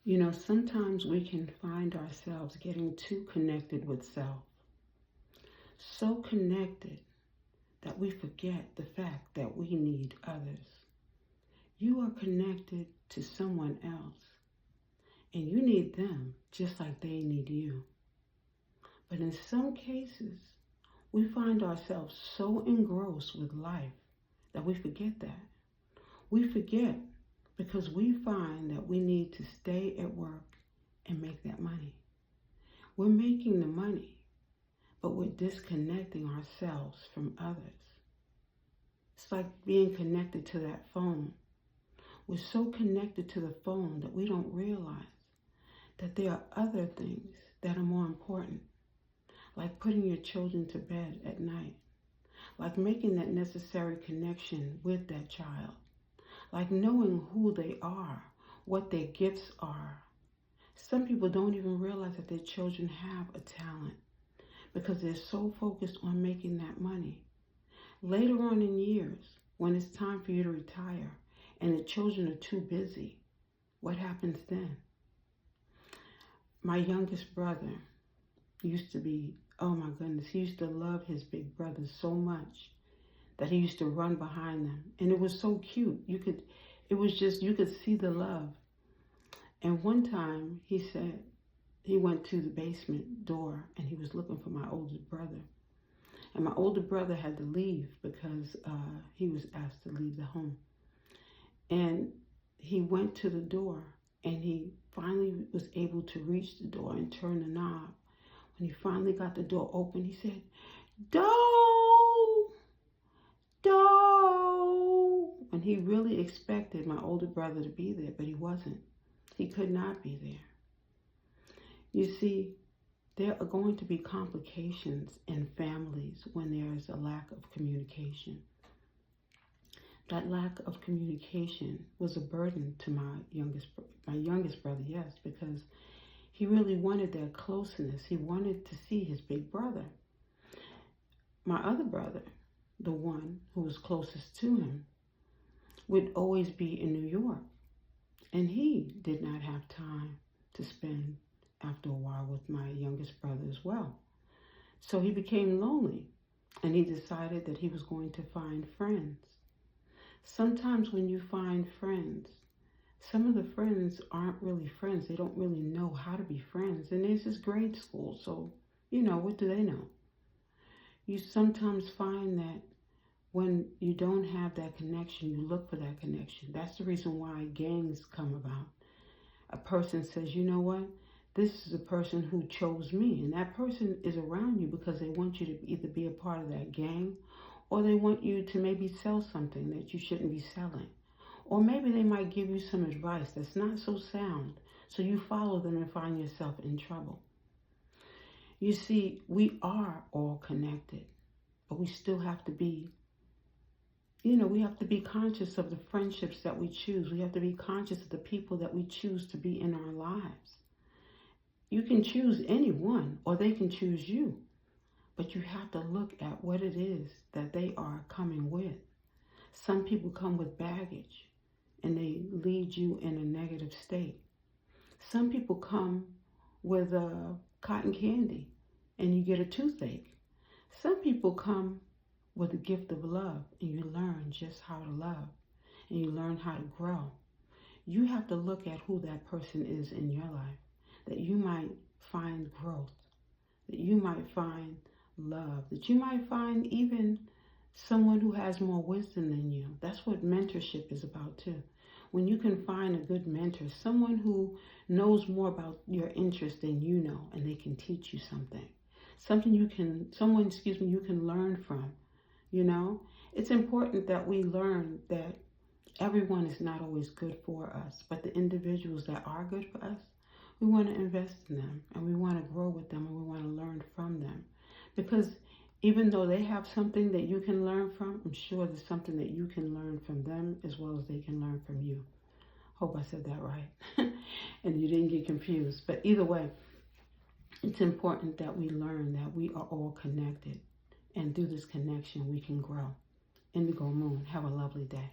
You know, sometimes we can find ourselves getting too connected with self. So connected that we forget the fact that we need others. You are connected to someone else, and you need them just like they need you. But in some cases, we find ourselves so engrossed with life that we forget that. We forget because we find that we need to stay at work and make that money. We're making the money, but we're disconnecting ourselves from others. It's like being connected to that phone. We're so connected to the phone that we don't realize that there are other things that are more important, like putting your children to bed at night, like making that necessary connection with that child, like knowing who they are, what their gifts are. Some people don't even realize that their children have a talent because they're so focused on making that money. Later on in years, when it's time for you to retire and the children are too busy, what happens then? My youngest brother used to be, oh my goodness, he used to love his big brothers so much that he used to run behind them. And it was so cute. You could see the love. And one time he said, he went to the basement door and he was looking for my older brother. And my older brother had to leave because he was asked to leave the home. And he went to the door and he finally was able to reach the door and turn the knob. When he finally got the door open, he said, "Doe! Doe!" And he really expected my older brother to be there, but he wasn't. He could not be there. You see, there are going to be complications in families when there is a lack of communication. That lack of communication was a burden to my youngest brother, yes, because he really wanted that closeness. He wanted to see his big brother. My other brother, the one who was closest to him, would always be in New York. And he did not have time to spend after a while with my youngest brother as well. So he became lonely and he decided that he was going to find friends. Sometimes when you find friends, some of the friends aren't really friends. They don't really know how to be friends. And this is grade school, so, what do they know? You sometimes find that when you don't have that connection, you look for that connection. That's the reason why gangs come about. A person says, you know what? This is a person who chose me. And that person is around you because they want you to either be a part of that gang or they want you to maybe sell something that you shouldn't be selling. Or maybe they might give you some advice that's not so sound, so you follow them and find yourself in trouble. You see, we are all connected, but we still have to be, we have to be conscious of the friendships that we choose. We have to be conscious of the people that we choose to be in our lives. You can choose anyone, or they can choose you, but you have to look at what it is that they are coming with. Some people come with baggage, and they lead you in a negative state. Some people come with cotton candy, and you get a toothache. Some people come with a gift of love, and you learn just how to love, and you learn how to grow. You have to look at who that person is in your life, that you might find growth, that you might find love, that you might find even someone who has more wisdom than you. That's what mentorship is about too. When you can find a good mentor, someone who knows more about your interest than you know, and they can teach you something. Someone you can learn from. It's important that we learn that everyone is not always good for us, but the individuals that are good for us, we want to invest in them, and we want to grow with them, and we want to learn from them. Because even though they have something that you can learn from, I'm sure there's something that you can learn from them as well as they can learn from you. Hope I said that right. And you didn't get confused. But either way, it's important that we learn that we are all connected. And through this connection, we can grow. Indigo Moon, have a lovely day.